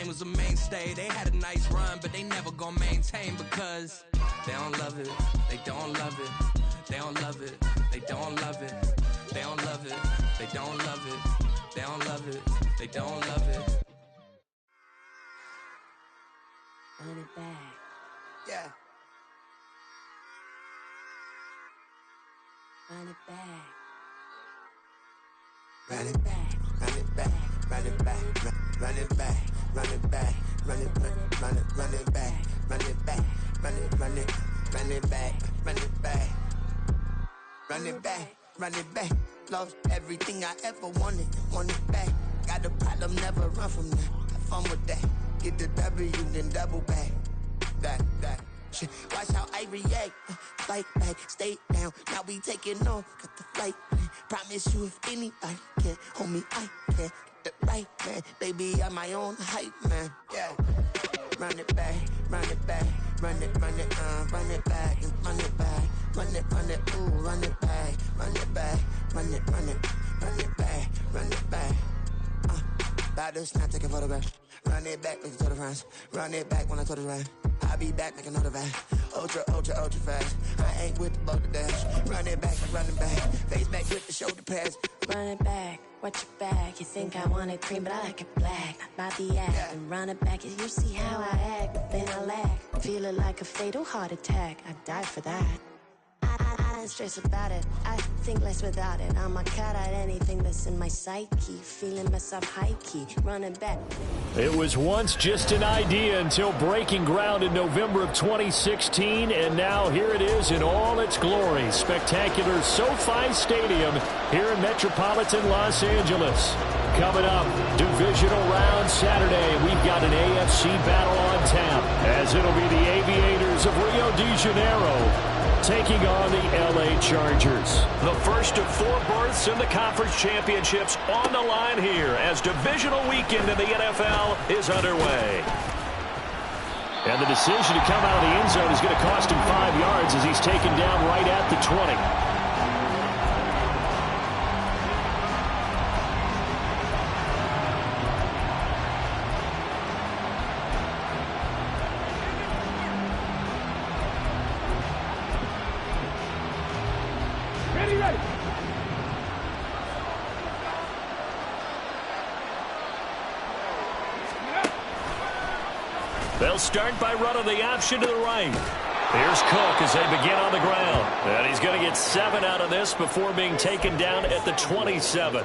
name was a mainstay. They had a nice run, but they never gonna maintain because they don't love it, they don't love it, they don't love it, they don't love it, they don't love it, they don't love it, they don't love it, they don't love it. Run it back. Yeah. Run it back. Run it back, run it back, run it back, run it back, run it back, run it back, run it back, run it back, run it back, run it back, run it back, run it back. Lost everything I ever wanted it back. Got a problem, never run from that. Have fun with that. Get the W, then double back. That shit. Watch how I react. Fight back, stay down. Now we taking off. Got the flight plan. Promise you if anybody can, homie, I can. Get the right man. Baby, I'm my own hype man. Yeah. Run it back, run it back, run it back, and run it back, run it, ooh, run it back, run it back, run it back, run it back. About to snap, take a photograph. Run it back, make it to the friends. Run it back when I told it right. I'll be back, make another van. Ultra, ultra, ultra fast. I ain't with the boulder dash. Run it back, face back with the shoulder pads. Run it back, watch your back. You think I want it cream, but I like it black. Not the act, yeah. And run it back. You see how I act, but then I lack. Feeling like a fatal heart attack. I die for that. I don't stress about it. I think less without it. I'ma cut out anything that's in my psyche. Feeling myself high-key, running back. It was once just an idea until breaking ground in November of 2016, and now here it is in all its glory. Spectacular SoFi Stadium here in metropolitan Los Angeles. Coming up, divisional round Saturday, we've got an AFC battle on tap, as it'll be the Aviators of Rio de Janeiro taking on the LA Chargers. The first of 4 berths in the conference championships on the line here as divisional weekend in the NFL is underway. And the decision to come out of the end zone is going to cost him 5 yards as he's taken down right at the 20. They'll start by running the option to the right. Here's Cook as they begin on the ground. And he's going to get 7 out of this before being taken down at the 27.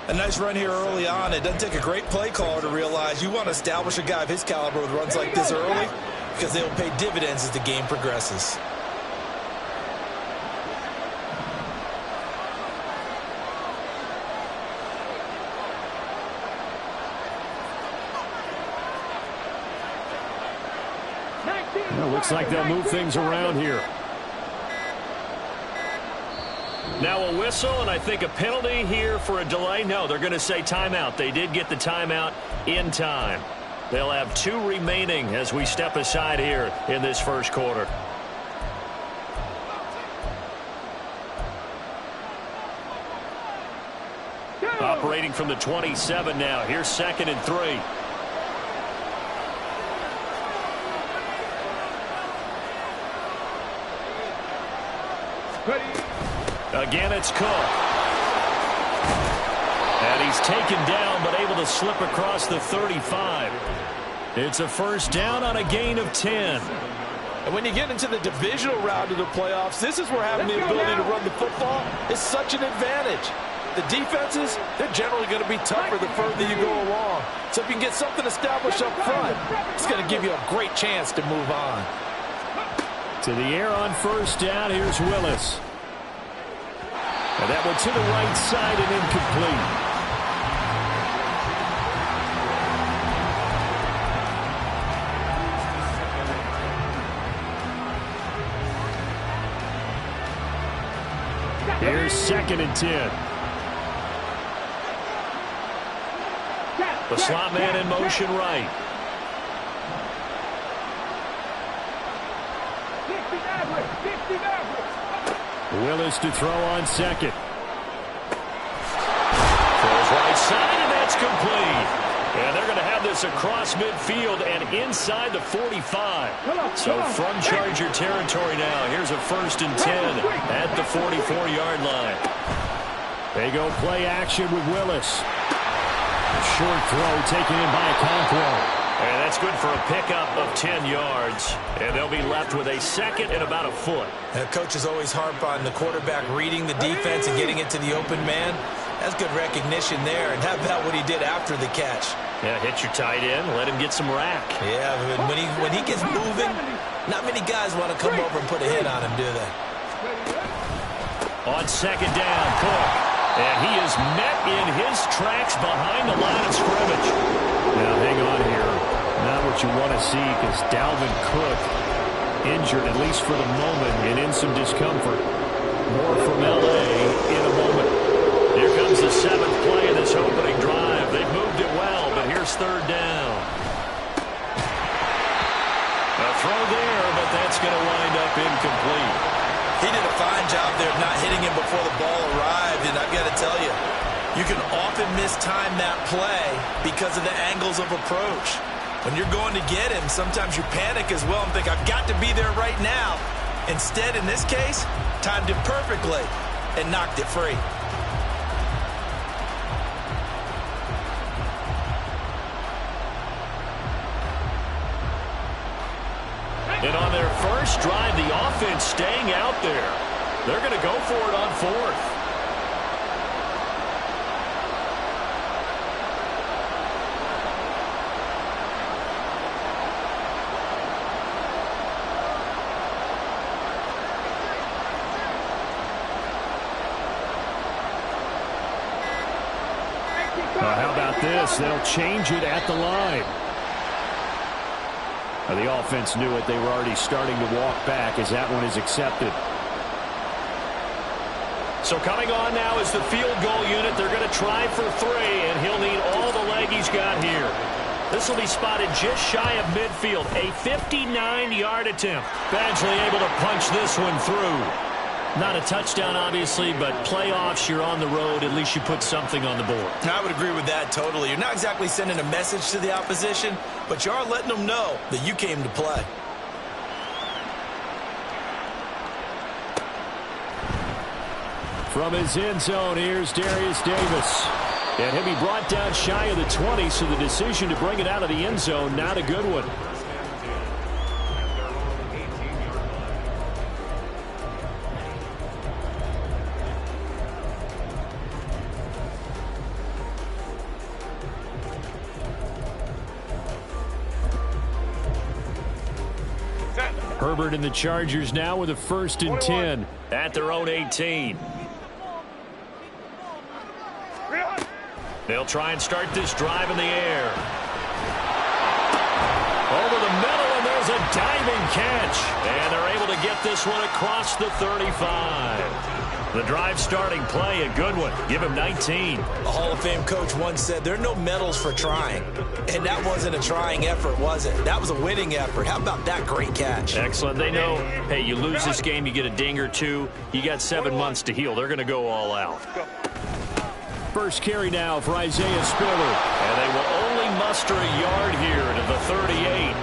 A nice run here early on. It doesn't take a great play caller to realize you want to establish a guy of his caliber with runs like this early because they will pay dividends as the game progresses. Well, looks like they'll move things around here. Now a whistle, and I think a penalty here for a delay. No, they're going to say timeout. They did get the timeout in time. They'll have 2 remaining as we step aside here in this first quarter. Operating from the 27 now. Here's 2nd and 3. Again, it's Cook. And he's taken down, but able to slip across the 35. It's a first down on a gain of 10. And when you get into the divisional round of the playoffs, this is where having the ability to run the football is such an advantage. The defenses, they're generally going to be tougher the further you go along. So if you can get something established up front, it's going to give you a great chance to move on. To the air on first down, here's Willis. And that one to the right side and incomplete. Here's 2nd and 10. The slot man in motion right. Willis to throw on 2nd. Throws right side, and that's complete. And they're going to have this across midfield and inside the 45. So from Charger territory now, here's a 1st and 10 at the 44-yard line. They go play action with Willis. Short throw taken in by Okonkwo. And that's good for a pickup of 10 yards. And they'll be left with a 2nd and about a foot. The coaches always harp on the quarterback reading the defense and getting it to the open man. That's good recognition there. And how about what he did after the catch? Yeah, hit your tight end, let him get some rack. Yeah, when he gets moving, not many guys want to come over and put a hit on him, do they? On 2nd down, Cook. And he is met in his tracks behind the line of scrimmage. Now, hang on here. Not what you want to see because Dalvin Cook injured, at least for the moment, and in some discomfort. More from L.A. in a moment. Here comes the 7th play of this opening drive. They've moved it well, but here's 3rd down. A throw there, but that's going to wind up incomplete. He did a fine job there of not hitting him before the ball arrived, and I've got to tell you, you can often mistime that play because of the angles of approach. When you're going to get him, sometimes you panic as well and think, I've got to be there right now. Instead, in this case, timed it perfectly and knocked it free. And on their first drive, the offense staying out there. They're going to go for it on 4th. How about this? They'll change it at the line. The offense knew it. They were already starting to walk back as that one is accepted. So coming on now is the field goal unit. They're going to try for 3, and he'll need all the leg he's got here. This will be spotted just shy of midfield. A 59-yard attempt. Badgley able to punch this one through. Not a touchdown, obviously, but playoffs, you're on the road. At least you put something on the board. I would agree with that totally. You're not exactly sending a message to the opposition, but you are letting them know that you came to play. From his end zone, here's Darius Davis. And he'll be brought down shy of the 20, so the decision to bring it out of the end zone, not a good one. Herbert and the Chargers now with a 1st and 10 at their own 18. They'll try and start this drive in the air. Over the middle, and there's a diving catch. And they're able to get this one across the 35. The drive starting play, a good one. Give him 19. A Hall of Fame coach once said, there are no medals for trying. And that wasn't a trying effort, was it? That was a winning effort. How about that great catch? Excellent. They know, hey, you lose this game, you get a ding or two. You got 7 months to heal. They're going to go all out. First carry now for Isaiah Spiller. And they will only muster a yard here to the 38.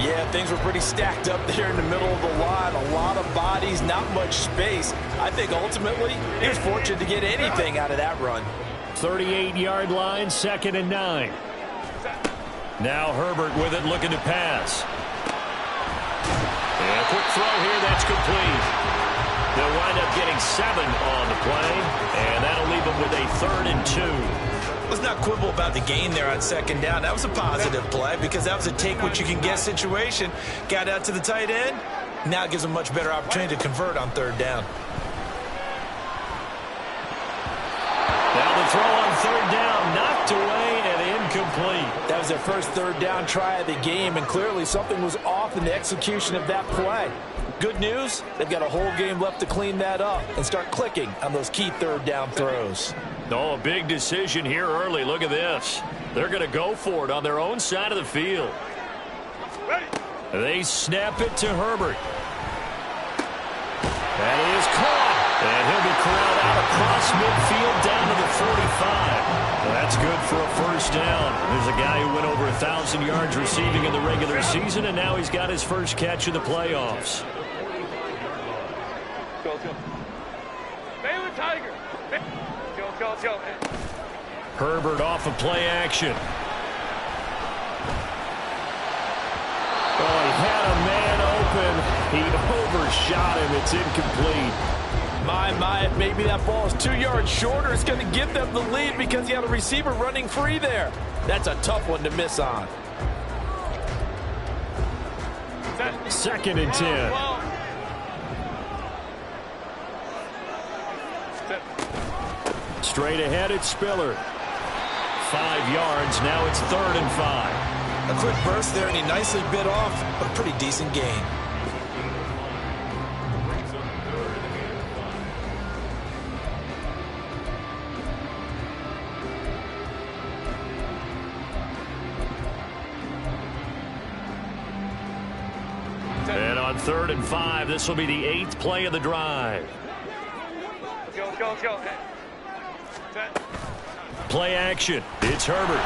Yeah, things were pretty stacked up there in the middle of the line. A lot of bodies, not much space. I think ultimately he was fortunate to get anything out of that run. 38-yard line, 2nd and 9. Now Herbert with it, looking to pass. And a quick throw here, that's complete. They'll wind up getting 7 on the play, and that'll leave them with a 3rd and 2. Let's not quibble about the gain there on 2nd down. That was a positive play because that was a take-what-you-can-get situation. Got out to the tight end. Now it gives them a much better opportunity to convert on 3rd down. Now the throw on 3rd down, knocked away and incomplete. That was their first 3rd down try of the game, and clearly something was off in the execution of that play. Good news, they've got a whole game left to clean that up and start clicking on those key 3rd down throws. Oh, a big decision here early. Look at this. They're going to go for it on their own side of the field. They snap it to Herbert. That is caught. And he'll be corralled out across midfield down to the 45. Well, that's That's good for a first down. There's a guy who went over 1,000 yards receiving in the regular season, and now he's got his first catch in the playoffs. Go. Baylor Tiger. Go. Herbert off of play action. Oh, he had a man open. He overshot him. It's incomplete. My, maybe that ball is 2 yards shorter. It's going to give them the lead because you have a receiver running free there. That's a tough one to miss on. 2nd and 10. Straight ahead, it's Spiller. 5 yards. Now it's 3rd and 5. A quick burst there, and he nicely bit off a pretty decent gain. And on 3rd and 5, this will be the 8th play of the drive. Go. Play action. It's Herbert.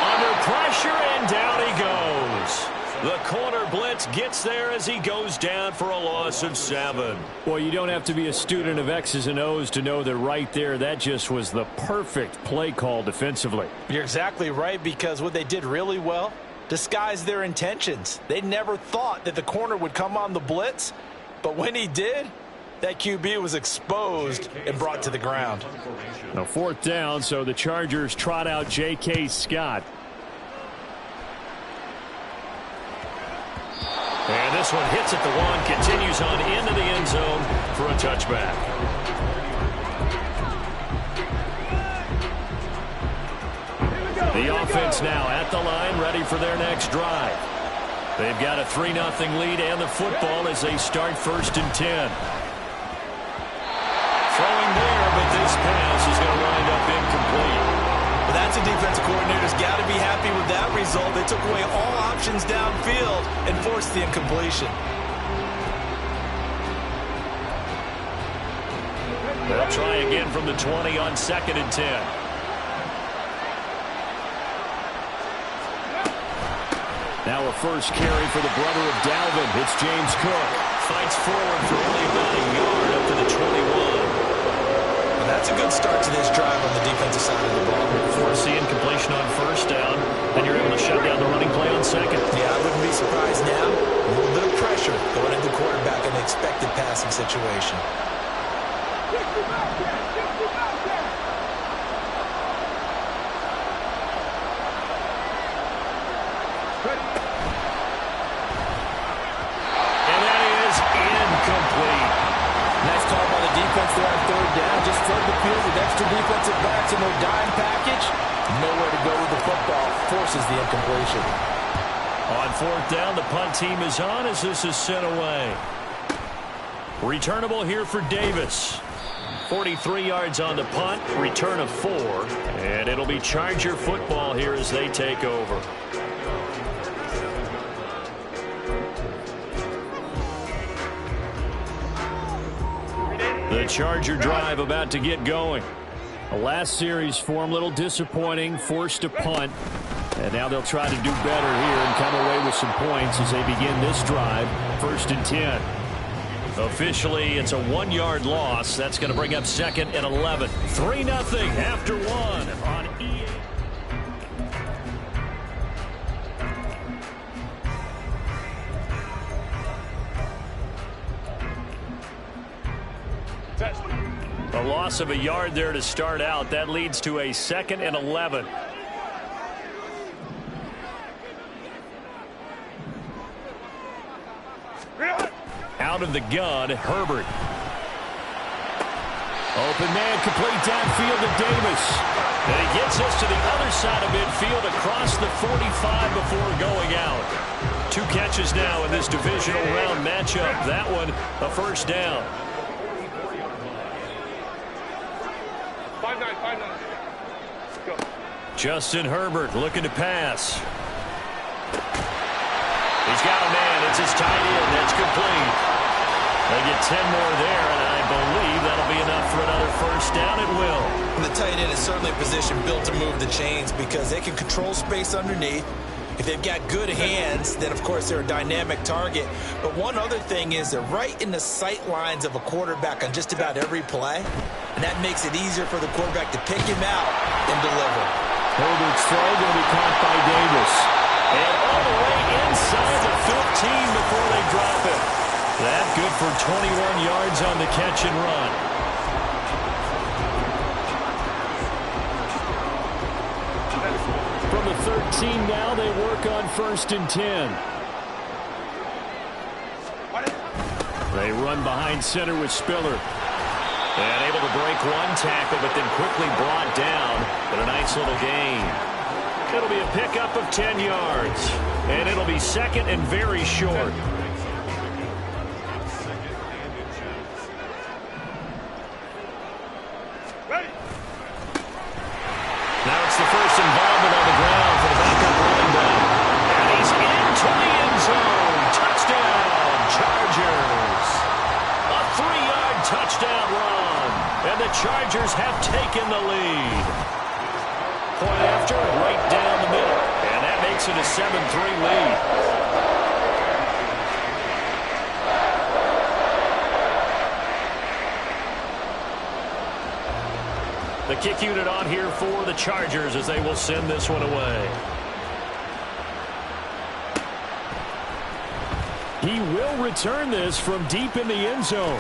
Under pressure, and down he goes. The corner blitz gets there as he goes down for a loss of 7. Well, you don't have to be a student of X's and O's to know that right there, that just was the perfect play call defensively. You're exactly right, because what they did really well, disguised their intentions. They never thought that the corner would come on the blitz, but when he did, that QB was exposed and brought to the ground. Now 4th down, so the Chargers trot out J.K. Scott. And this one hits at the 1, continues on into the end zone for a touchback. The offense now at the line, ready for their next drive. They've got a 3-0 lead and the football as they start 1st and 10. Throwing there, but this pass is going to wind up incomplete. But that's a defensive coordinator's got to be happy with that result. They took away all options downfield and forced the incompletion. They'll try again from the 20 on 2nd and 10. Now a first carry for the brother of Dalvin. It's James Cook. Fights forward for only about a yard up to the 21. That's a good start to this drive on the defensive side of the ball. Force the incompletion on 1st down, and you're able to shut down the running play on 2nd. Yeah, I wouldn't be surprised now. A little bit of pressure going into the quarterback in an expected passing situation. And that is incomplete. Nice call by the defense there on 3rd down. Just flood the field with extra defensive backs in their dime package. Nowhere to go with the football. Forces the incompletion. On 4th down, the punt team is on as this is sent away. Returnable here for Davis. 43 yards on the punt, return of 4. And it'll be Charger football here as they take over. The Charger drive about to get going. The last series form a little disappointing, forced a punt. And now they'll try to do better here and come away with some points as they begin this drive, 1st and 10. Officially, it's a 1-yard loss. That's going to bring up 2nd and 11. 3-0 after 1 on EA. A loss of a yard there to start out. That leads to a 2nd and 11. Out of the gun, Herbert. Open man, complete downfield to Davis. And he gets us to the other side of midfield across the 45 before going out. 2 catches now in this divisional round matchup. That one, a first down. 5-9. Go. Justin Herbert looking to pass. He's got a man. It's his tight end. That's complete. They get 10 more there, and I believe that'll be enough for another first down. It will. And the tight end is certainly a position built to move the chains because they can control space underneath. If they've got good hands, then, of course, they're a dynamic target. But one other thing is they're right in the sight lines of a quarterback on just about every play, and that makes it easier for the quarterback to pick him out and deliver. Herbert's throw going to be caught by Davis. And all the way inside the 15 before they drop it. That good for 21 yards on the catch and run. From the 13 now, they work on 1st and 10. They run behind center with Spiller. And able to break one tackle, but then quickly brought down. But a nice little gain. It'll be a pickup of 10 yards. And it'll be second and very short. Now it's the first involvement on the ground for the backup running back. And he's into the end zone. Touchdown, Chargers. A 3-yard touchdown run. And the Chargers have taken the lead. Point after, right down the middle. And that makes it a 7-3 lead. The kick unit on here for the Chargers as they will send this one away. He will return this from deep in the end zone.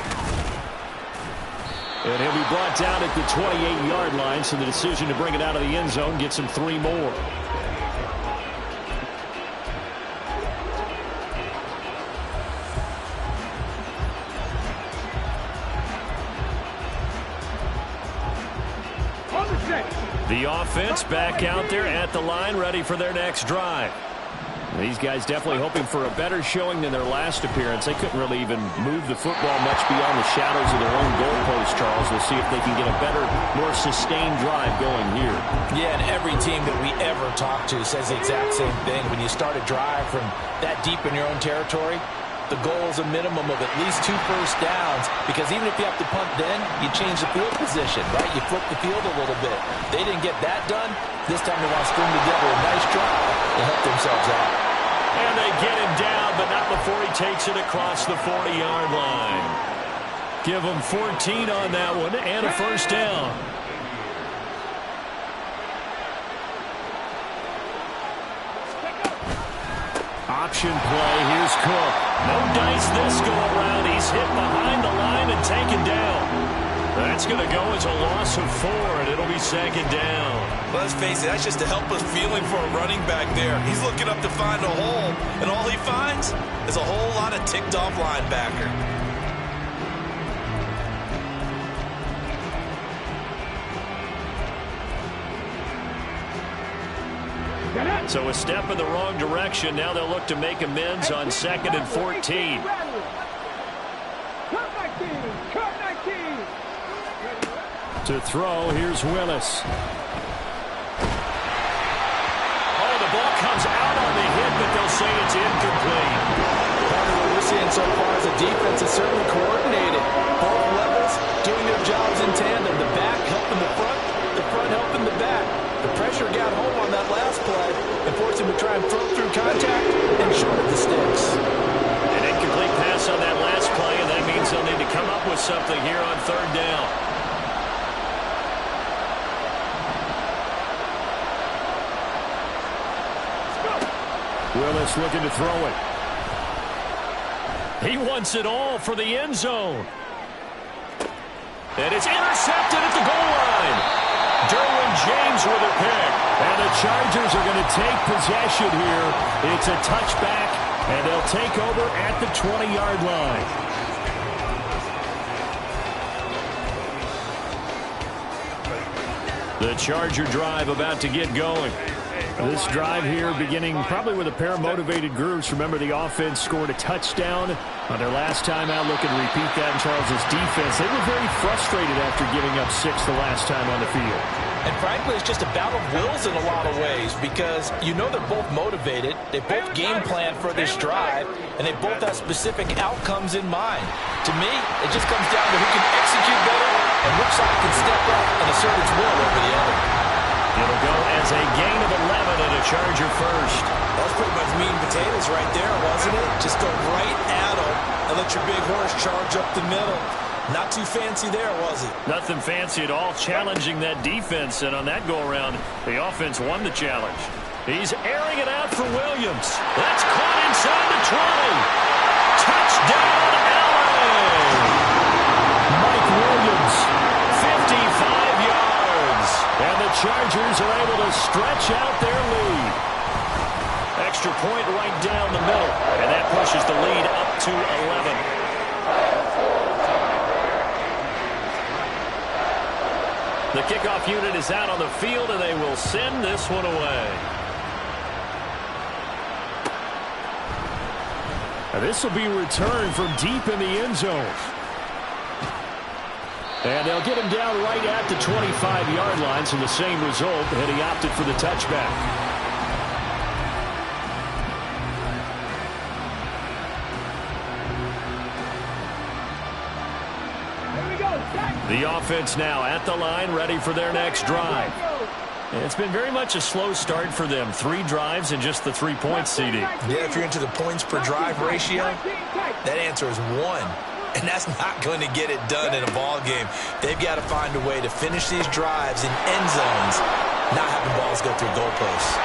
And he'll be brought down at the 28-yard line, so the decision to bring it out of the end zone gets him 3 more. The offense back out there at the line, ready for their next drive. These guys definitely hoping for a better showing than their last appearance. They couldn't really even move the football much beyond the shadows of their own goalpost, Charles. We'll see if they can get a better, more sustained drive going here. Yeah, and every team that we ever talk to says the exact same thing. When you start a drive from that deep in your own territory, the goal is a minimum of at least 2 first downs, because even if you have to punt then, you change the field position, right? You flip the field a little bit. They didn't get that done. This time they want to string together a nice drive to help themselves out. And they get him down, but not before he takes it across the 40-yard line. Give him 14 on that one and a first down. Option play. Here's Cook. No dice this go around. He's hit behind the line and taken down. That's going to go as a loss of 4, and it'll be second down. Well, let's face it, that's just a helpless feeling for a running back there. He's looking up to find a hole, and all he finds is a whole lot of ticked-off linebacker. So a step in the wrong direction. Now they'll look to make amends on 2nd and 14. To throw, here's Willis. Oh, the ball comes out on the hit, but they'll say it's incomplete. What we're seeing so far is the defense is certainly coordinated. Both levels doing their jobs in tandem. The back helping the front helping the back. The pressure got home on that last play and forced him to try and throw through contact and short of the sticks. An incomplete pass on that last play, and that means they'll need to come up with something here on 3rd down. Willis looking to throw it. He wants it all for the end zone. And it's intercepted at the goal line. Derwin James with a pick. And the Chargers are going to take possession here. It's a touchback, and they'll take over at the 20-yard line. The Charger drive about to get going. This drive here beginning probably with a pair of motivated groups. Remember, the offense scored a touchdown on their last time out. Looking to repeat that in Charles' defense. They were very frustrated after giving up 6 the last time on the field. And frankly, it's just a battle of wills in a lot of ways because you know they're both motivated. They both game plan for this drive, and they both have specific outcomes in mind. To me, it just comes down to who can execute better and which side can step up and assert its will over the other. It'll go as a gain of 11 and a Charger first. That was pretty much meat and potatoes right there, wasn't it? Just go right at them and let your big horse charge up the middle. Not too fancy there, was it? Nothing fancy at all, challenging that defense, and on that go-around, the offense won the challenge. He's airing it out for Williams. That's caught inside the 20. Touchdown, LA! Mike Williams, 55 yards. And the Chargers are able to stretch out their lead. Extra point right down the middle, and that pushes the lead up to 11. The kickoff unit is out on the field, and they will send this one away. Now this will be returned from deep in the end zone. And they'll get him down right at the 25-yard line, so the same result, and he opted for the touchback. The offense now at the line, ready for their next drive. And it's been very much a slow start for them. 3 drives and just the 3 points, CD. Yeah, if you're into the points per drive ratio, that answer is 1. And that's not going to get it done in a ball game. They've got to find a way to finish these drives in end zones, not having balls go through goalposts.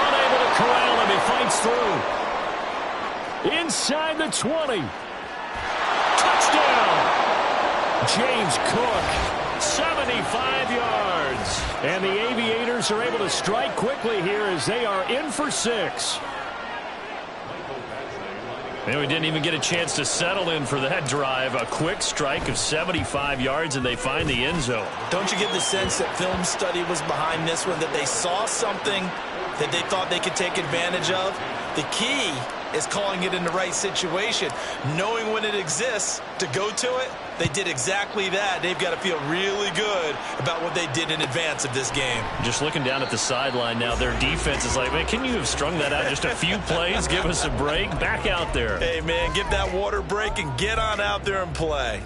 Unable to corral him. He fights through. Inside the 20. Touchdown! James Cook, 75 yards. And the Aviators are able to strike quickly here as they are in for 6. And we didn't even get a chance to settle in for that drive. A quick strike of 75 yards, and they find the end zone. Don't you get the sense that film study was behind this one, that they saw something that they thought they could take advantage of? The key is calling it in the right situation, knowing when it exists to go to it. They did exactly that. They've got to feel really good about what they did in advance of this game. Just looking down at the sideline now, their defense is like, man, can you have strung that out just a few plays? Give us a break. Back out there. Hey, man, give that water break and get on out there and play.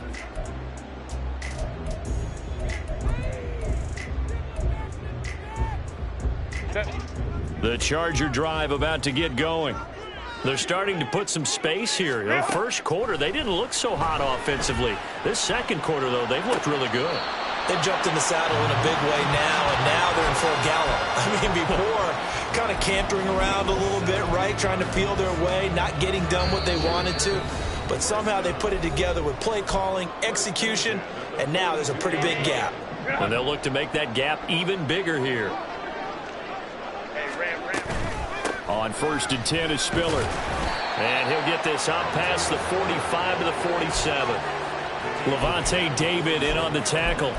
The Charger drive about to get going. They're starting to put some space here. The first quarter, they didn't look so hot offensively. This second quarter, though, they've looked really good. They've jumped in the saddle in a big way now, and now they're in full gallop. I mean, before, kind of cantering around a little bit, right, trying to feel their way, not getting done what they wanted to. But somehow they put it together with play calling, execution, and now there's a pretty big gap. And they'll look to make that gap even bigger here. On 1st and 10 is Spiller. And he'll get this out past the 45 to the 47. Levante David in on the tackle.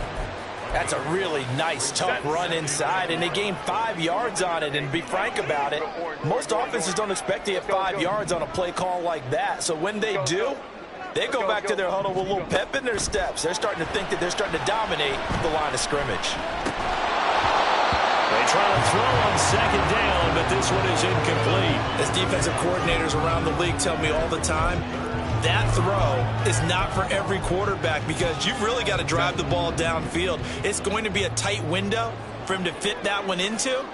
That's a really nice, tough run inside, and they gained 5 yards on it. And to be frank about it, most offenses don't expect to get 5 yards on a play call like that. So when they do, they go back to their huddle with a little pep in their steps. They're starting to think that they're starting to dominate the line of scrimmage. They try to throw on 2nd down, but this one is incomplete. As defensive coordinators around the league tell me all the time, that throw is not for every quarterback because you've really got to drive the ball downfield. It's going to be a tight window for him to fit that one into.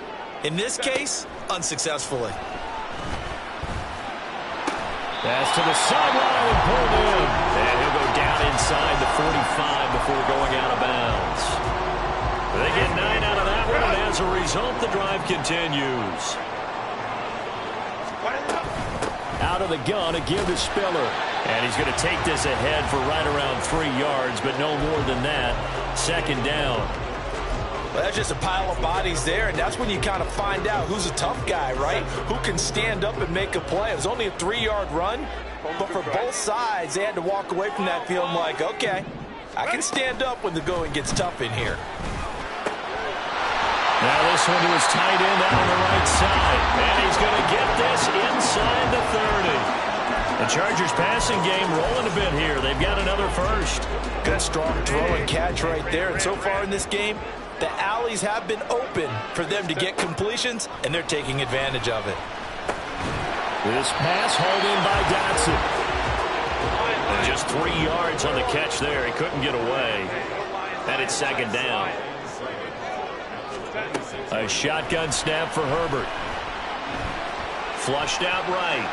In this case, unsuccessfully. Pass to the sideline and pulled in. And he'll go down inside the 45 before going out of bounds. They get 9 out of that one, and as a result, the drive continues. Out of the gun, again to Spiller. And he's going to take this ahead for right around 3 yards, but no more than that. 2nd down. Well, that's just a pile of bodies there, and that's when you kind of find out who's a tough guy, right? Who can stand up and make a play. It was only a 3-yard run, but for both sides, they had to walk away from that feeling like, okay, I can stand up when the going gets tough in here. Now this one to his tight end out on the right side. And he's going to get this inside the 30. The Chargers passing game rolling a bit here. They've got another first. Good, strong throw and catch right there. And so far in this game, the alleys have been open for them to get completions, and they're taking advantage of it. This pass hauled in by Dotson. And just 3 yards on the catch there. He couldn't get away. And it's second down. A shotgun snap for Herbert. Flushed out right.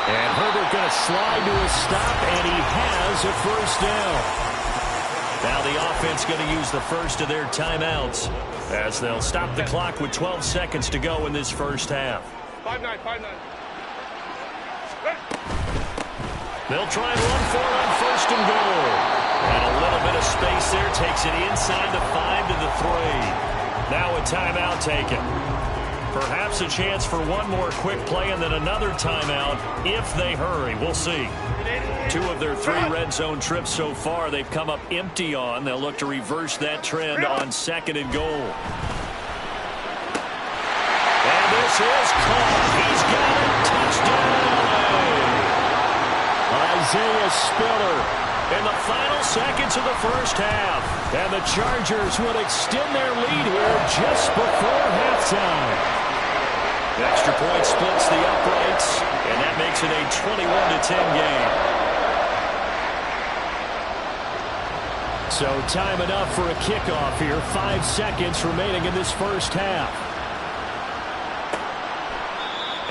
And Herbert going to slide to a stop, and he has a first down. Now the offense going to use the first of their timeouts as they'll stop the clock with 12 seconds to go in this first half. 5-9, 5-9. They'll try and run for it on first and goal. And a little bit of space there takes it inside the 5 to the 3. Now a timeout taken. Perhaps a chance for one more quick play and then another timeout if they hurry. We'll see. 2 of their 3 red zone trips so far they've come up empty on. They'll look to reverse that trend on second and goal. And this is caught. He's got it. Touchdown. Isaiah Spiller in the final seconds of the first half. And the Chargers will extend their lead here just before halftime. The extra point splits the uprights, and that makes it a 21-10 game. So time enough for a kickoff here. 5 seconds remaining in this first half.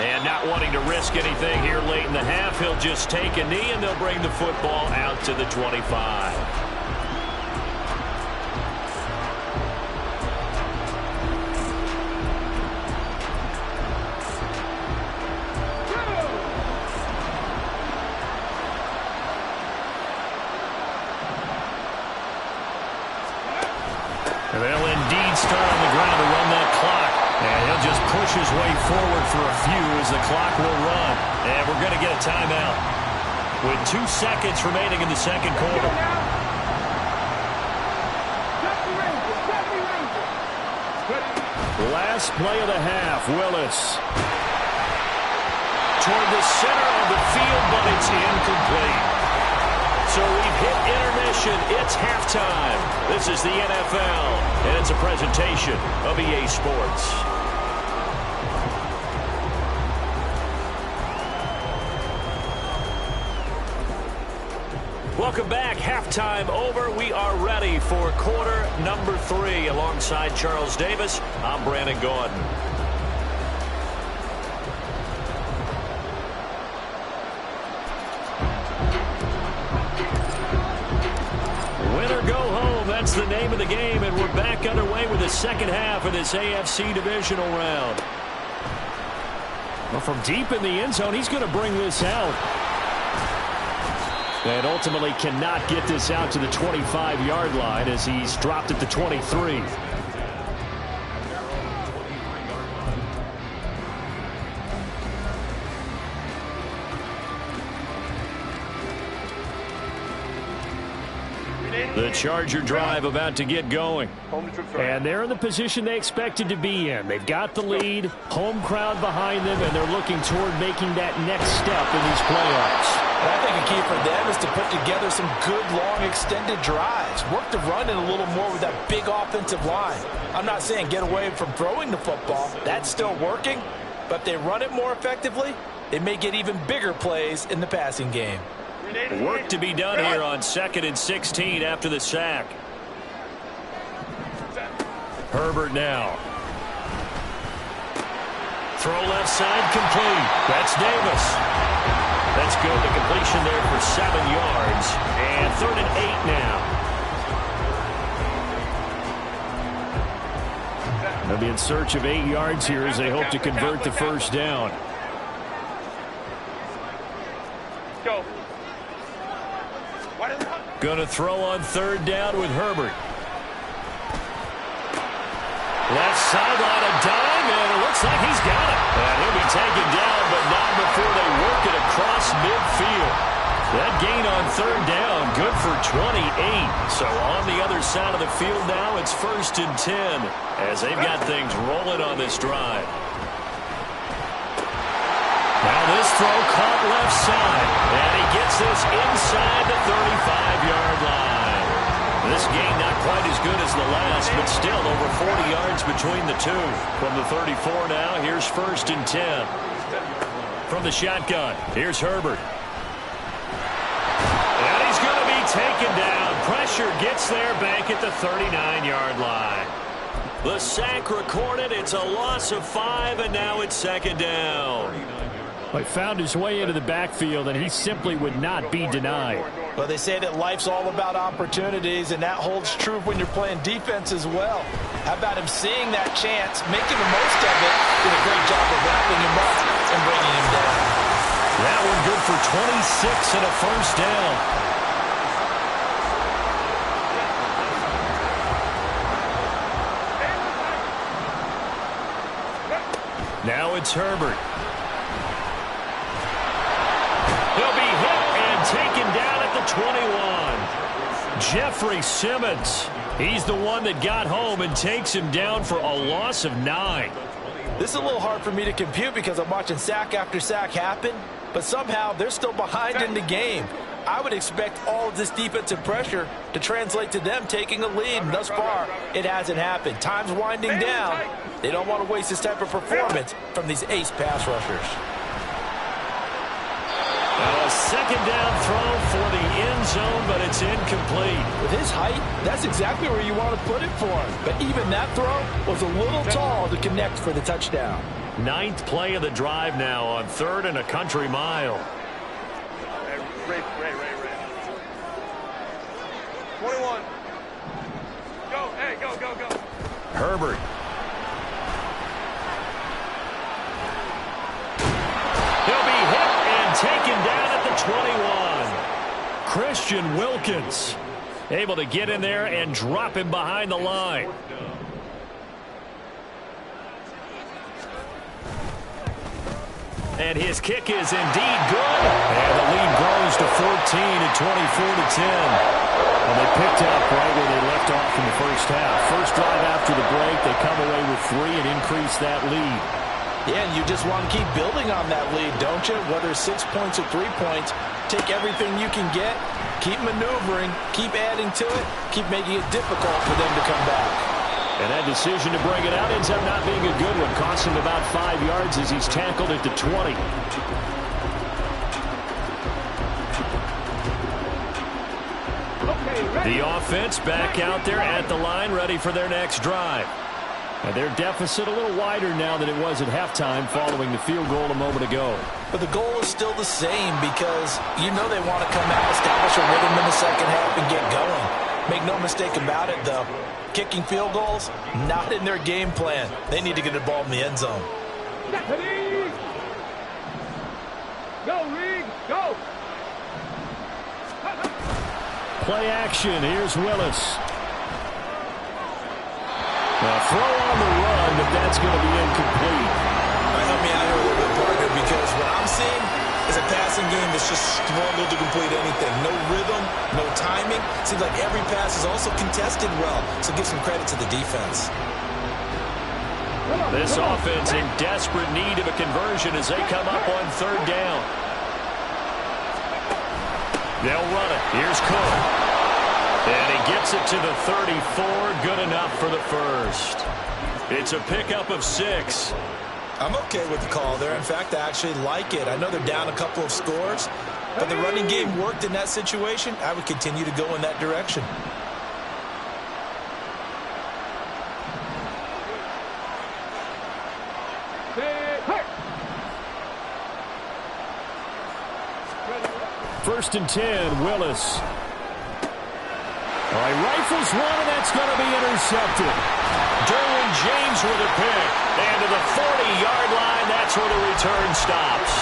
And not wanting to risk anything here late in the half, he'll just take a knee, and they'll bring the football out to the 25. They'll indeed start on the ground to run that clock. And he'll just push his way forward for a few as the clock will run. And we're going to get a timeout with 2 seconds remaining in the second quarter. Last play of the half, Willis. Toward the center of the field, but it's incomplete. So we've hit intermission. It's halftime. This is the NFL, and it's a presentation of EA Sports. Welcome back. Halftime over. We are ready for quarter number 3. Alongside Charles Davis, I'm Brandon Gaudin. That's the name of the game, and we're back underway with the second half of this AFC divisional round. Well, from deep in the end zone, he's going to bring this out. And ultimately cannot get this out to the 25-yard line as he's dropped at the 23. The Charger drive about to get going. And they're in the position they expected to be in. They've got the lead, home crowd behind them, and they're looking toward making that next step in these playoffs. I think a key for them is to put together some good, long, extended drives. Work the run in a little more with that big offensive line. I'm not saying get away from throwing the football. That's still working. But if they run it more effectively, they may get even bigger plays in the passing game. Work to be done here on 2nd and 16 after the sack. Herbert now. Throw left side complete. That's Davis. That's good. The completion there for 7 yards. And 3rd and 8 now. They'll be in search of 8 yards here as they hope to convert the first down. Go. Going to throw on 3rd down with Herbert. Left sideline, a dive, and it looks like he's got it. And he'll be taken down, but not before they work it across midfield. That gain on 3rd down, good for 28. So on the other side of the field now, it's 1st and 10 as they've got things rolling on this drive. throw caught left side. And he gets this inside the 35-yard line. This game not quite as good as the last, but still over 40 yards between the two. From the 34 now, here's 1st and 10. From the shotgun, here's Herbert. And he's going to be taken down. Pressure gets there back at the 39-yard line. The sack recorded. It's a loss of 5, and now it's 2nd down. He found his way into the backfield, and he simply would not be denied. Well, they say that life's all about opportunities, and that holds true when you're playing defense as well. How about him seeing that chance, making the most of it, did a great job of wrapping him up and bringing him down. That one good for 26 and a 1st down. Now it's Herbert. He'll be hit and taken down at the 21. Jeffrey Simmons. He's the one that got home and takes him down for a loss of 9. This is a little hard for me to compute because I'm watching sack after sack happen, but somehow they're still behind in the game. I would expect all of this defensive pressure to translate to them taking a lead, and thus far, it hasn't happened. Time's winding down. They don't want to waste this type of performance from these ace pass rushers. A 2nd down throw for the end zone, but it's incomplete. With his height, that's exactly where you want to put it for him. But even that throw was a little tall to connect for the touchdown. 9th play of the drive now on 3rd and a country mile. Ray. 21. Go, hey, go. Herbert. He'll be hit and taken down at the 21. Christian Wilkins able to get in there and drop him behind the line. And his kick is indeed good. And the lead grows to 14 at 24-10. And they picked up right where they left off in the first half. First drive after the break, they come away with 3 and increase that lead. Yeah, and you just want to keep building on that lead, don't you? Whether it's 6 points or 3 points, take everything you can get, keep maneuvering, keep adding to it, keep making it difficult for them to come back. And that decision to bring it out ends up not being a good one. Costs him about 5 yards as he's tackled at the 20. The offense back out there at the line, ready for their next drive. And their deficit a little wider now than it was at halftime following the field goal a moment ago. But the goal is still the same because you know they want to come out, establish a rhythm in the second half, and get going. Make no mistake about it, though. Kicking field goals, not in their game plan. They need to get the ball in the end zone. Go, Reed, go! Play action. Here's Willis. Now throw on the run, but that's going to be incomplete. Help me out here a little bit, partner, because what I'm seeing is a passing game that's just struggled to complete anything. No rhythm, no timing. Seems like every pass is also contested well, so give some credit to the defense. This offense in desperate need of a conversion as they come up on 3rd down. They'll run it. Here's Cook. And he gets it to the 34. Good enough for the first. It's a pickup of 6. I'm okay with the call there. In fact, I actually like it. I know they're down a couple of scores, but the running game worked in that situation. I would continue to go in that direction. First and 10, Willis. All right, rifles one, and that's going to be intercepted. Derwin James with a pick. And to the 40-yard line, that's where the return stops.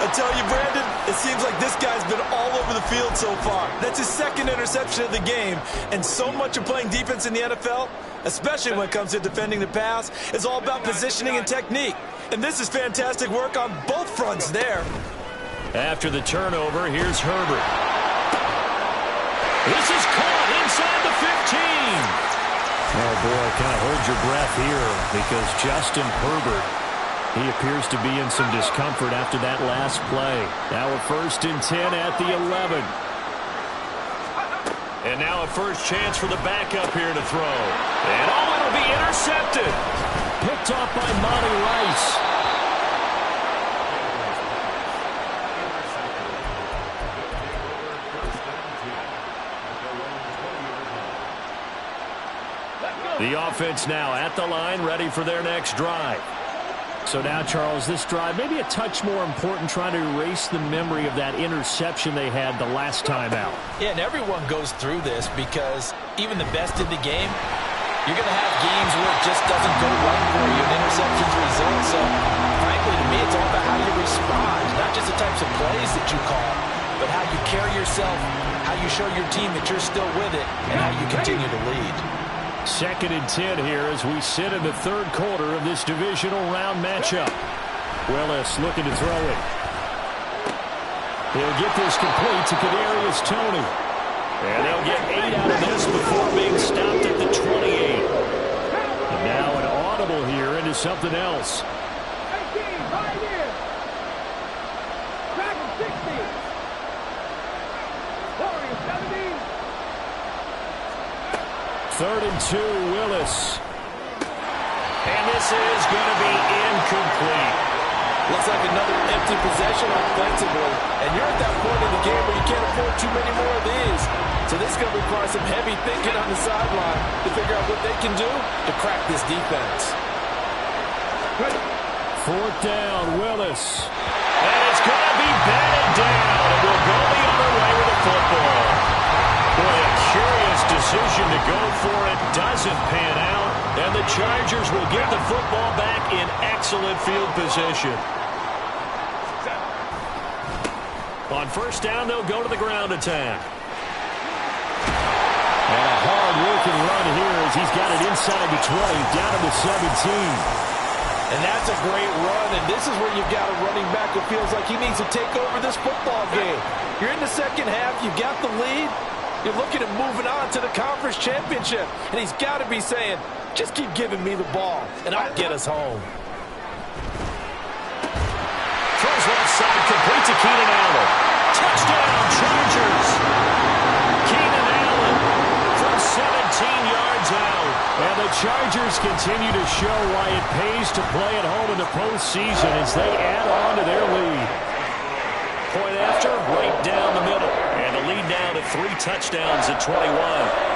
I tell you, Brandon, it seems like this guy's been all over the field so far. That's his 2nd interception of the game. And so much of playing defense in the NFL, especially when it comes to defending the pass, is all about positioning and technique. And this is fantastic work on both fronts there. After the turnover, here's Herbert. This is caught inside the 15. Oh, boy, kind of hold your breath here because Justin Herbert He appears to be in some discomfort after that last play. Now a 1st and 10 at the 11. And now a first chance for the backup here to throw. And it'll be intercepted. Picked off by Monty Rice. The offense now at the line, ready for their next drive. So now, Charles, this drive maybe a touch more important, trying to erase the memory of that interception they had the last time out. Yeah, and everyone goes through this because even the best in the game, you're going to have games where it just doesn't go right for you, and interceptions result. So, frankly, to me, it's all about how you respond, not just the types of plays that you call, but how you carry yourself, how you show your team that you're still with it, and how you continue to lead. 2nd and 10 here as we sit in the 3rd quarter of this divisional round matchup. Willis looking to throw it. He'll get this complete to Kadarius Toney. And they'll get 8 out of this before being stopped at the 28. And now an audible here into something else. 18, right here. Dragon 60. Warriors 17. 3rd and 2, Willis. And this is going to be incomplete. Looks like another empty possession offensively. And you're at that point in the game where you can't afford too many more of these. So this is going to require some heavy thinking on the sideline to figure out what they can do to crack this defense. 4th down, Willis. And it's going to be batted down. And we'll go the other way with the football. Boy, a curious decision to go for it. Doesn't pan out. And the Chargers will get the football back in excellent field position. On 1st down, they'll go to the ground attack. And a hard-working run here as he's got it inside the 20, down to the 17. And that's a great run, and this is where you've got a running back who feels like he needs to take over this football game. You're in the 2nd half, you've got the lead, you're looking at moving on to the conference championship, and he's got to be saying, just keep giving me the ball, and I'll get us home. Throws left side, complete to Keenan Allen. Touchdown, Chargers! Keenan Allen from 17 yards out. And the Chargers continue to show why it pays to play at home in the postseason as they add on to their lead. Point after, right down the middle. And the lead now to 3 touchdowns at 21.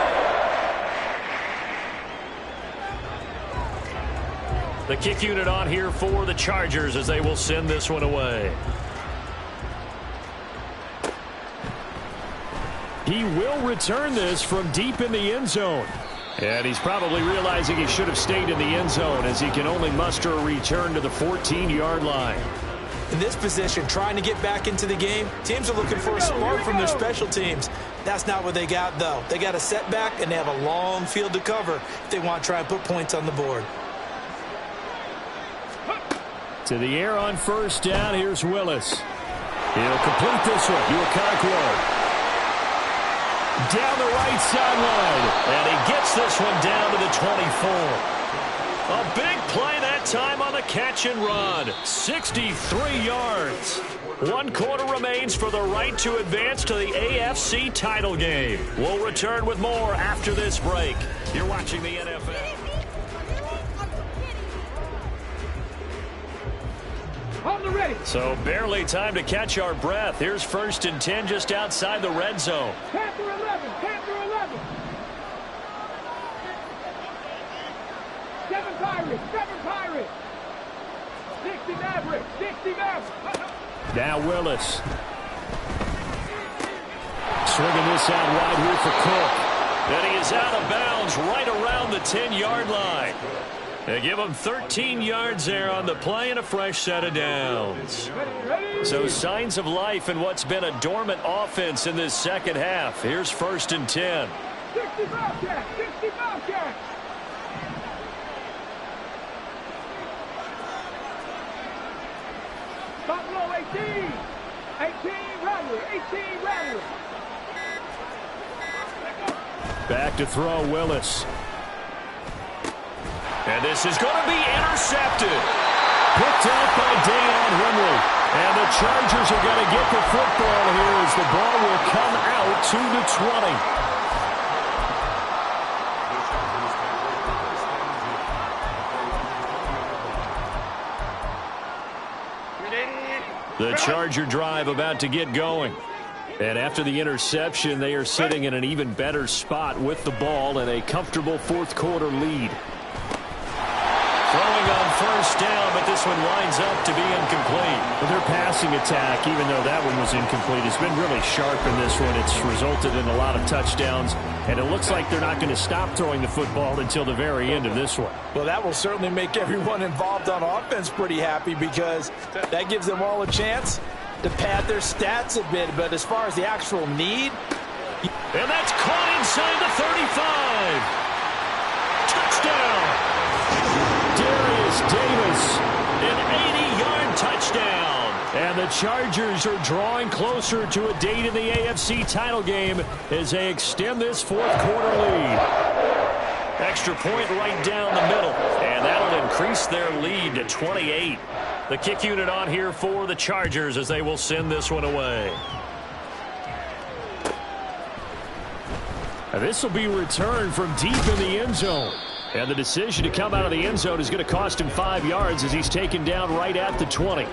The kick unit on here for the Chargers as they will send this one away. He will return this from deep in the end zone. And he's probably realizing he should have stayed in the end zone as he can only muster a return to the 14-yard line. In this position, trying to get back into the game, teams are looking for a spark from their special teams. That's not what they got, though. They got a setback, and they have a long field to cover if they want to try and put points on the board. To the air on 1st down, here's Willis. He'll complete this one. Okonkwo. Down the right sideline. And he gets this one down to the 24. A big play that time on the catch and run. 63 yards. 1 quarter remains for the right to advance to the AFC title game. We'll return with more after this break. You're watching the NFL. So barely time to catch our breath. Here's 1st and 10 just outside the red zone. Panther 11, Panther 11. 7 Pirates, 7 Pirates. 60 Mavericks, 60 Mavericks. Now Willis. Swinging this out wide here for Cook. And he is out of bounds right around the 10-yard line. They give him 13 yards there on the play and a fresh set of downs. So signs of life in what's been a dormant offense in this 2nd half. Here's 1st and 10. 60 Bobcats, 60 Bobcats. Buffalo 18. 18 Rattler, 18 Rattler. Back to throw, Willis. And this is going to be intercepted. picked out by Deion Henry. And the Chargers are going to get the football here as the ball will come out to the 20. The Charger drive about to get going. And after the interception, they are sitting in an even better spot with the ball and a comfortable fourth quarter lead. Throwing on first down, but this one winds up to be incomplete. But their passing attack, even though that one was incomplete, has been really sharp in this one. It's resulted in a lot of touchdowns, and it looks like they're not going to stop throwing the football until the very end of this one. Well, that will certainly make everyone involved on offense pretty happy because that gives them all a chance to pad their stats a bit. But as far as the actual need, and that's caught inside the 35. Touchdown! Darius Davis, an 80-yard touchdown. And the Chargers are drawing closer to a date in the AFC title game as they extend this fourth quarter lead. Extra point right down the middle, and that'll increase their lead to 28. The kick unit on here for the Chargers as they will send this one away. And this will be returned from deep in the end zone. And the decision to come out of the end zone is going to cost him 5 yards as he's taken down right at the 20.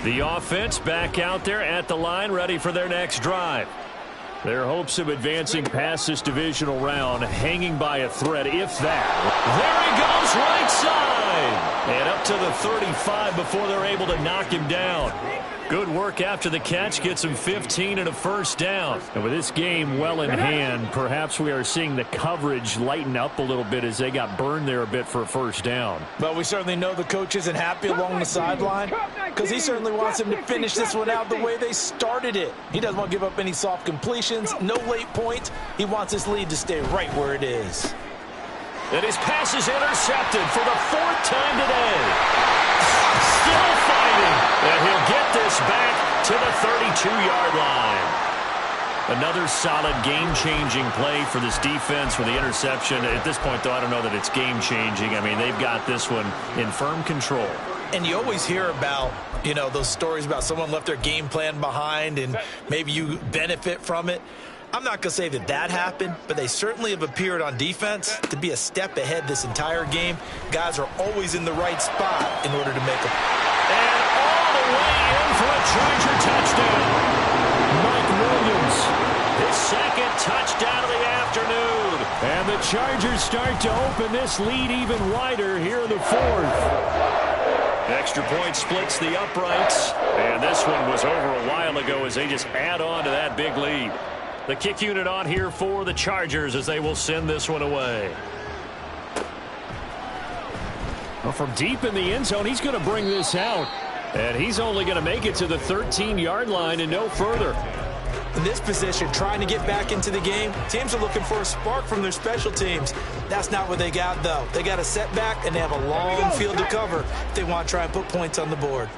The offense back out there at the line, ready for their next drive. Their hopes of advancing past this divisional round hanging by a thread, if that. There he goes, right side. And up to the 35 before they're able to knock him down. Good work after the catch, gets him 15 and a first down. And with this game well in hand, perhaps we are seeing the coverage lighten up a little bit as they got burned there a bit for a first down. But we certainly know the coach isn't happy along the sideline because he certainly wants them to finish this one out the way they started it. He doesn't want to give up any soft completions, no late points. He wants his lead to stay right where it is. And his pass is intercepted for the fourth time today. Still fighting, and he'll get this back to the 32-yard line. Another solid game-changing play for this defense with the interception. At this point, though, I don't know that it's game-changing. I mean, they've got this one in firm control. And you always hear about, you know, those stories about someone left their game plan behind and maybe you benefit from it. I'm not going to say that that happened, but they certainly have appeared on defense to be a step ahead this entire game. Guys are always in the right spot in order to make a... And all the way in for a Charger touchdown. Mike Williams, his second touchdown of the afternoon. And the Chargers start to open this lead even wider here in the fourth. Extra point splits the uprights. And this one was over a while ago as they just add on to that big lead. The kick unit on here for the Chargers as they will send this one away. Well, from deep in the end zone, he's going to bring this out. And he's only going to make it to the 13-yard line and no further. In this position, trying to get back into the game, teams are looking for a spark from their special teams. That's not what they got, though. They got a setback, and they have a long field to cover if they want to try and put points on the board.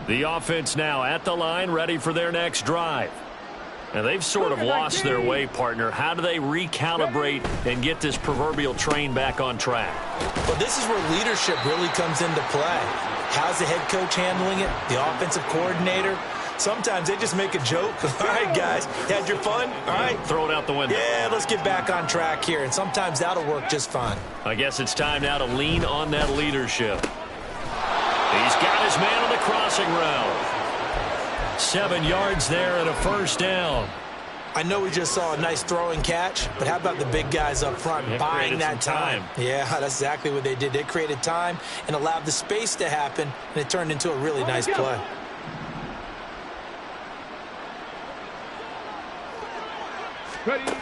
The offense now at the line, ready for their next drive. And they've sort of lost their way, partner. How do they recalibrate and get this proverbial train back on track? Well, this is where leadership really comes into play. How's the head coach handling it? The offensive coordinator? Sometimes they just make a joke. All right, guys, you had your fun? All right. Throw it out the window. Yeah, let's get back on track here. And sometimes that'll work just fine. I guess it's time now to lean on that leadership. He's got his man on the crossing route. 7 yards there and a first down. I know we just saw a nice throwing catch, but how about the big guys up front buying that time? Yeah, that's exactly what they did. They created time and allowed the space to happen, and it turned into a really nice play. Ready.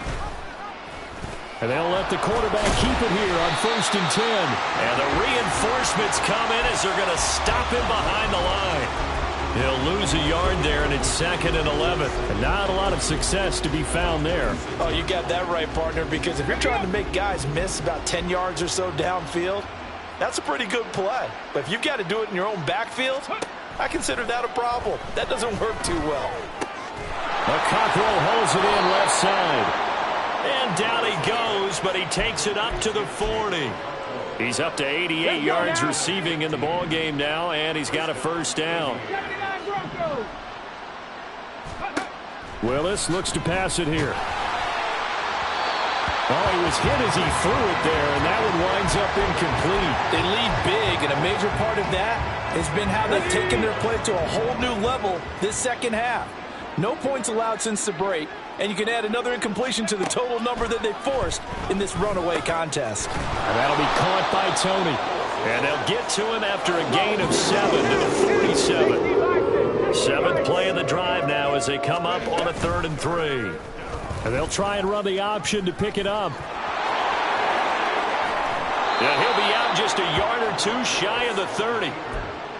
And they'll let the quarterback keep it here on 1st and 10. And the reinforcements come in as they're going to stop him behind the line. He'll lose a yard there, and it's 2nd and 11. And not a lot of success to be found there. Oh, you got that right, partner, because if you're trying to make guys miss about 10 yards or so downfield, that's a pretty good play. But if you've got to do it in your own backfield, I consider that a problem. That doesn't work too well. Cockrell holds it in left side. And down he goes goes, but he takes it up to the 40. He's up to 88 yards receiving in the ball game now, and he's got a first down. Willis looks to pass it here. Oh, he was hit as he threw it there, and that one winds up incomplete. They lead big, and a major part of that has been how they've taken their play to a whole new level this second half. No points allowed since the break, and you can add another incompletion to the total number that they forced in this runaway contest. And that'll be caught by Tony. And they'll get to him after a gain of 7 to the 47. Seventh play of the drive now as they come up on a 3rd and 3. And they'll try and run the option to pick it up. Yeah, he'll be out just a yard or two shy of the 30.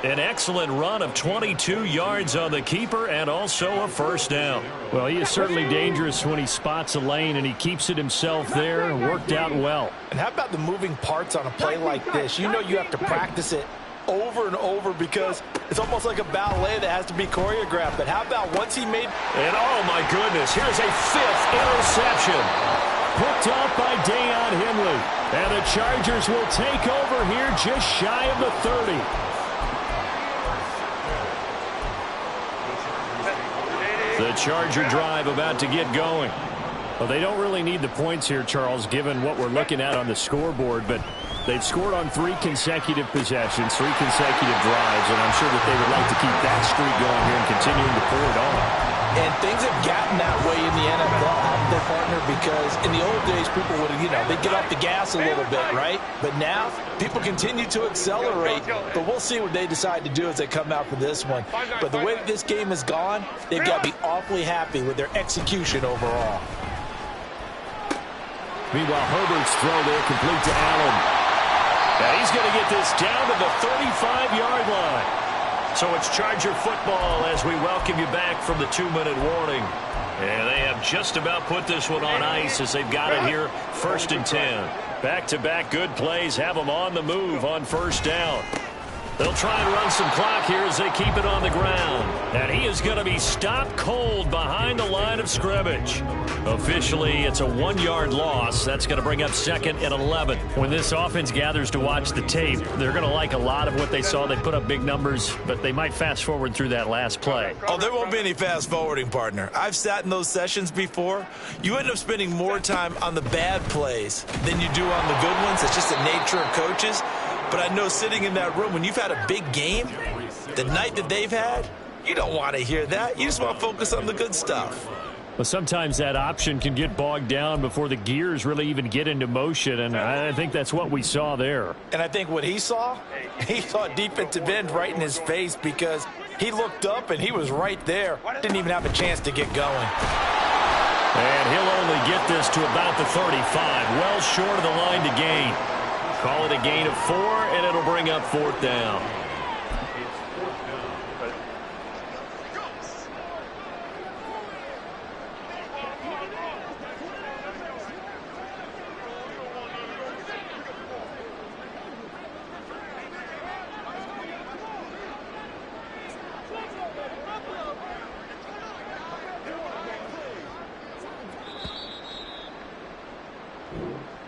An excellent run of 22 yards on the keeper and also a first down. Well, he is certainly dangerous when he spots a lane, and he keeps it himself there. Worked out well. And how about the moving parts on a play like this? You know you have to practice it over and over because it's almost like a ballet that has to be choreographed. But how about once he made... And oh my goodness, here's a 5th interception. Picked up by Deion Henley. And the Chargers will take over here just shy of the 30. The Charger drive about to get going. Well, they don't really need the points here, Charles, given what we're looking at on the scoreboard, but they've scored on 3 consecutive possessions, 3 consecutive drives, and I'm sure that they would like to keep that streak going here and continuing to pour it on. And things have gotten that way in the NFL, haven't they, partner? Because in the old days, people would, they'd get off the gas a little bit, right? But now, people continue to accelerate. But we'll see what they decide to do as they come out for this one. But the way that this game has gone, they've got to be awfully happy with their execution overall. Meanwhile, Herbert's throw there complete to Allen. And he's going to get this down to the 35-yard line. So it's Charger football as we welcome you back from the 2-minute warning. And they have just about put this one on ice as they've got it here, 1st and 10. Back-to-back good plays have them on the move on 1st down. They'll try and run some clock here as they keep it on the ground. And he is going to be stopped cold behind the line of scrimmage. Officially, it's a 1-yard loss. That's going to bring up 2nd and 11. When this offense gathers to watch the tape, they're going to like a lot of what they saw. They put up big numbers, but they might fast forward through that last play. Oh, there won't be any fast forwarding, partner. I've sat in those sessions before. You end up spending more time on the bad plays than you do on the good ones. It's just the nature of coaches. But I know sitting in that room, when you've had a big game, the night that they've had, you don't want to hear that. You just want to focus on the good stuff. Well, sometimes that option can get bogged down before the gears really even get into motion, and I think that's what we saw there. And I think what he saw defensive end right in his face because he looked up and he was right there. Didn't even have a chance to get going. And he'll only get this to about the 35, well short of the line to gain. Call it a gain of 4, and it'll bring up 4th down.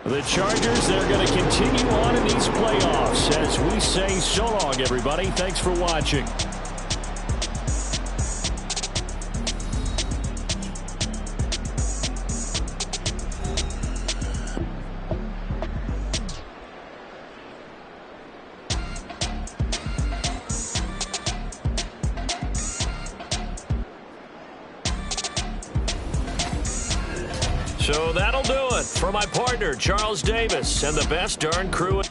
The Chargers, they're going to continue on in these playoffs as we say so long, everybody. Thanks for watching. So that'll do it for my partner, Charles Davis, and the best darn crew.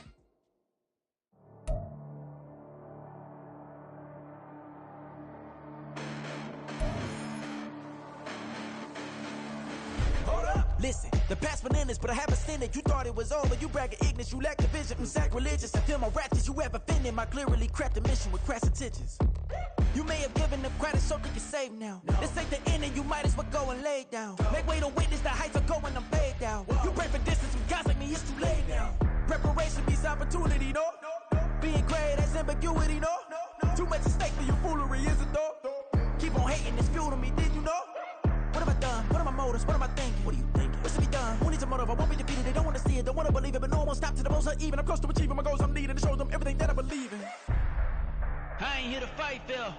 Listen, the past bananas, but I haven't seen it. You thought it was over. You bragging ignorance. You lack the vision. I'm sacrilegious. I feel my ratchets. You ever offended my clearly crafted mission with crass intentions. You may have given them credit so they can save now. This ain't the end and you might as well go and lay down. Make way to witness the heights are going, I'm paid down. You pray for distance from guys like me, it's too late now. Preparation beats opportunity, no? Being great, that's ambiguity, no? Too much at stake for your foolery, is it though? Keep on hating, it's fuel to me, did you know? What have I done? What are my motives? What am I thinking? What are you thinking? What's to be done? Who needs a motive? I won't be defeated, they don't want to believe it, but no one stopped to the most even. I'm close to achieving my goals, I'm leading to show them everything that I believe in. I ain't here to fight, Phil.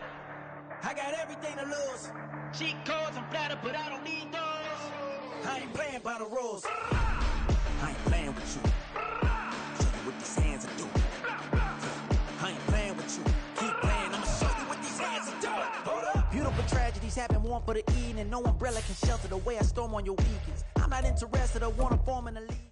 I got everything to lose. Cheat codes, I'm flattered, but I don't need those. I ain't playing by the rules. I ain't playing with you. Show you what these hands are doing. I ain't playing with you. Keep playing, I'ma show you what these hands are doing. Hold up. Beautiful tragedies happen, one for the evening. No umbrella can shelter the way I storm on your weekends. I'm not interested, I wanna form in the league.